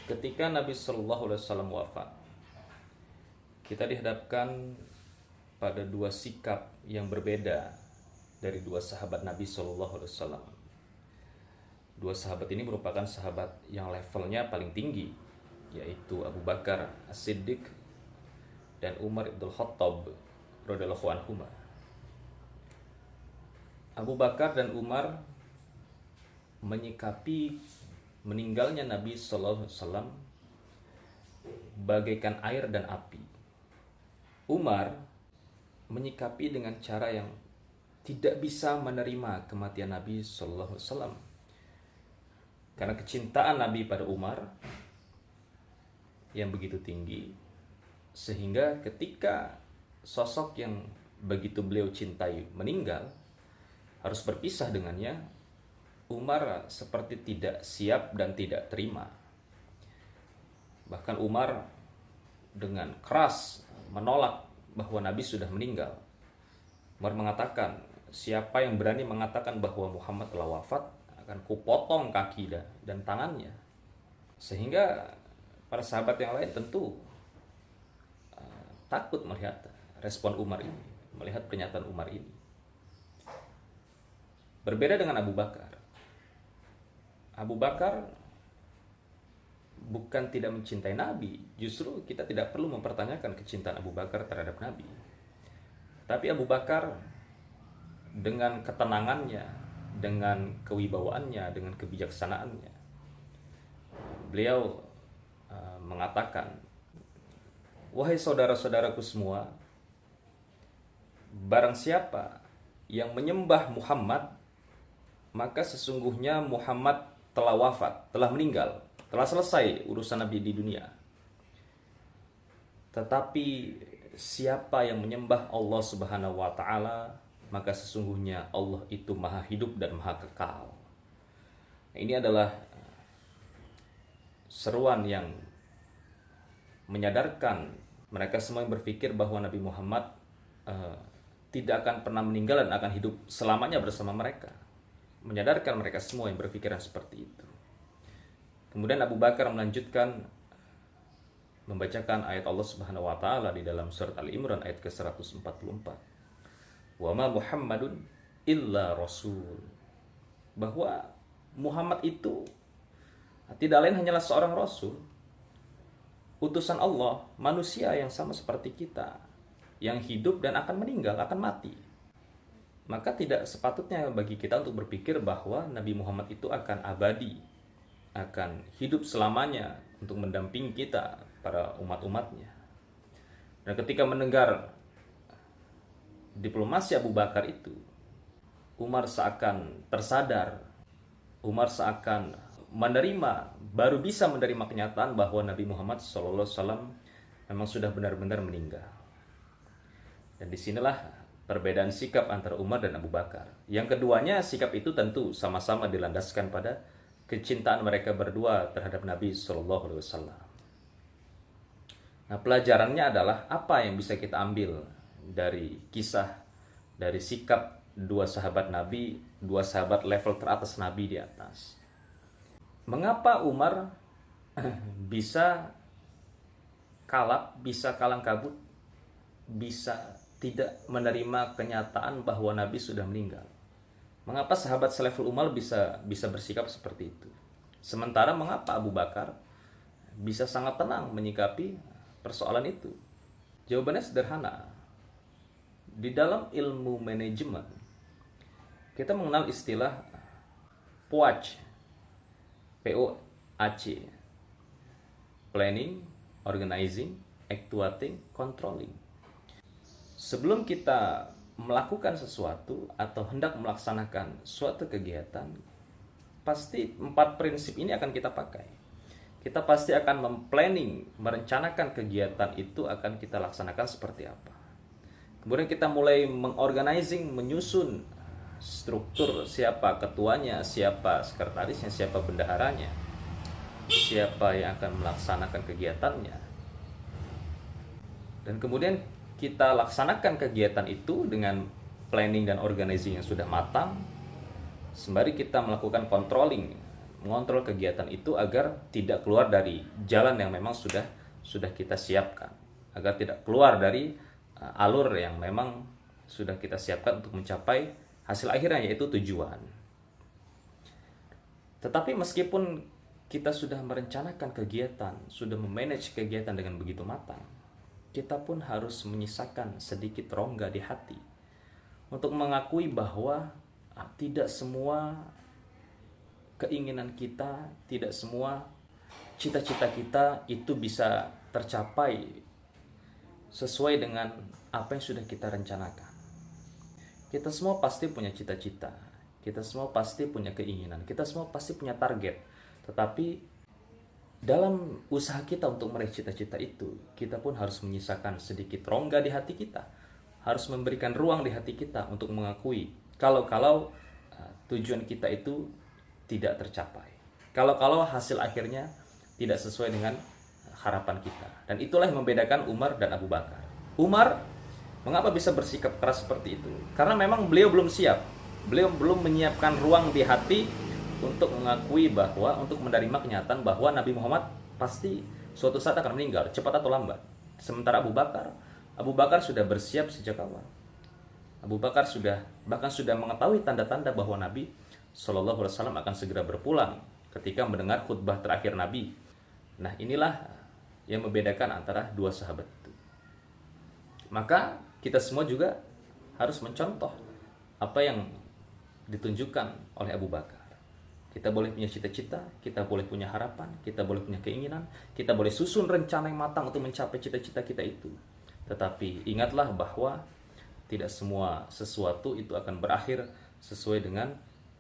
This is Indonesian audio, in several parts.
Ketika Nabi Shallallahu Alaihi Wasallam wafat, kita dihadapkan pada dua sikap yang berbeda dari dua sahabat Nabi Shallallahu Alaihi Wasallam. Dua sahabat ini merupakan sahabat yang levelnya paling tinggi, yaitu Abu Bakar As-Siddiq dan Umar ibn Khattab radhiyallahu anhuma. Abu Bakar dan Umar menyikapi meninggalnya Nabi Sallallahu Alaihi Wasallam bagaikan air dan api. Umar menyikapi dengan cara yang tidak bisa menerima kematian Nabi Sallallahu Alaihi Wasallam, karena kecintaan Nabi pada Umar yang begitu tinggi, sehingga ketika sosok yang begitu beliau cintai meninggal, harus berpisah dengannya, Umar seperti tidak siap dan tidak terima. Bahkan Umar dengan keras menolak bahwa Nabi sudah meninggal. Umar mengatakan, siapa yang berani mengatakan bahwa Muhammad telah wafat, akan kupotong kaki dan tangannya. Sehingga para sahabat yang lain tentu takut melihat respon Umar ini, melihat pernyataan Umar ini. Berbeda dengan Abu Bakar. Abu Bakar bukan tidak mencintai Nabi, justru kita tidak perlu mempertanyakan kecintaan Abu Bakar terhadap Nabi. Tapi Abu Bakar dengan ketenangannya, dengan kewibawaannya, dengan kebijaksanaannya, beliau mengatakan, wahai saudara-saudaraku semua, barang siapa yang menyembah Muhammad, maka sesungguhnya Muhammad telah wafat, telah meninggal, telah selesai urusan Nabi di dunia. Tetapi siapa yang menyembah Allah Subhanahu wa taala, maka sesungguhnya Allah itu maha hidup dan maha kekal. Ini adalah seruan yang menyadarkan mereka semua yang berpikir bahwa Nabi Muhammad tidak akan pernah meninggal dan akan hidup selamanya bersama mereka. Menyadarkan mereka semua yang berpikiran seperti itu. Kemudian Abu Bakar melanjutkan membacakan ayat Allah Subhanahu wa taala di dalam surat Al-Imran ayat ke-144. Wa ma Muhammadun illa rasul. Bahwa Muhammad itu tidak lain hanyalah seorang rasul, utusan Allah, manusia yang sama seperti kita, yang hidup dan akan meninggal, akan mati. Maka tidak sepatutnya bagi kita untuk berpikir bahwa Nabi Muhammad itu akan abadi, akan hidup selamanya untuk mendampingi kita, para umat-umatnya. Dan ketika mendengar diplomasi Abu Bakar itu, Umar seakan tersadar, Umar seakan baru bisa menerima kenyataan bahwa Nabi Muhammad SAW memang sudah benar-benar meninggal. Dan disinilah perbedaan sikap antara Umar dan Abu Bakar. Yang keduanya, sikap itu tentu sama-sama dilandaskan pada kecintaan mereka berdua terhadap Nabi Shallallahu Alaihi Wasallam. Nah, pelajarannya adalah apa yang bisa kita ambil dari kisah, dari sikap dua sahabat Nabi, dua sahabat level teratas Nabi di atas. Mengapa Umar bisa kalap, bisa kalang kabut, bisa tidak menerima kenyataan bahwa Nabi sudah meninggal? Mengapa sahabat selevel Umar bisa bersikap seperti itu? Sementara mengapa Abu Bakar bisa sangat tenang menyikapi persoalan itu? Jawabannya sederhana. Di dalam ilmu manajemen, kita mengenal istilah POAC. POAC. Planning, Organizing, Actuating, Controlling. Sebelum kita melakukan sesuatu atau hendak melaksanakan suatu kegiatan, pasti 4 prinsip ini akan kita pakai. Kita pasti akan memplanning, merencanakan kegiatan itu akan kita laksanakan seperti apa. Kemudian kita mulai mengorganizing, menyusun struktur, siapa ketuanya, siapa sekretarisnya, siapa bendaharanya, siapa yang akan melaksanakan kegiatannya. Dan kemudian kita laksanakan kegiatan itu dengan planning dan organizing yang sudah matang, sembari kita melakukan controlling, mengontrol kegiatan itu agar tidak keluar dari jalan yang memang sudah kita siapkan, agar tidak keluar dari alur yang memang sudah kita siapkan untuk mencapai hasil akhirnya, yaitu tujuan. Tetapi meskipun kita sudah merencanakan kegiatan, sudah memanage kegiatan dengan begitu matang, kita pun harus menyisakan sedikit rongga di hati untuk mengakui bahwa tidak semua keinginan kita, tidak semua cita-cita kita itu bisa tercapai sesuai dengan apa yang sudah kita rencanakan. Kita semua pasti punya cita-cita, kita semua pasti punya keinginan, kita semua pasti punya target. Tetapi dalam usaha kita untuk meraih cita-cita itu, kita pun harus menyisakan sedikit rongga di hati kita, harus memberikan ruang di hati kita untuk mengakui kalau tujuan kita itu tidak tercapai, kalau hasil akhirnya tidak sesuai dengan harapan kita. Dan itulah yang membedakan Umar dan Abu Bakar. Umar mengapa bisa bersikap keras seperti itu? Karena memang beliau belum siap, beliau belum menyiapkan ruang di hati untuk mengakui bahwa, untuk menerima kenyataan bahwa Nabi Muhammad pasti suatu saat akan meninggal, cepat atau lambat. Sementara Abu Bakar sudah bersiap sejak awal. Abu Bakar bahkan sudah mengetahui tanda-tanda bahwa Nabi Shallallahu Alaihi Wasallam akan segera berpulang ketika mendengar khutbah terakhir Nabi. Nah, inilah yang membedakan antara dua sahabat itu. Maka kita semua juga harus mencontoh apa yang ditunjukkan oleh Abu Bakar. Kita boleh punya cita-cita, kita boleh punya harapan, kita boleh punya keinginan, kita boleh susun rencana yang matang untuk mencapai cita-cita kita itu. Tetapi ingatlah bahwa tidak semua sesuatu itu akan berakhir sesuai dengan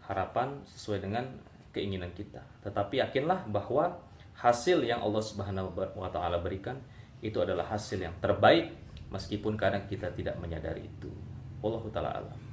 harapan, sesuai dengan keinginan kita. Tetapi yakinlah bahwa hasil yang Allah Subhanahu wa taala berikan itu adalah hasil yang terbaik, meskipun kadang kita tidak menyadari itu. Wallahu taala alam.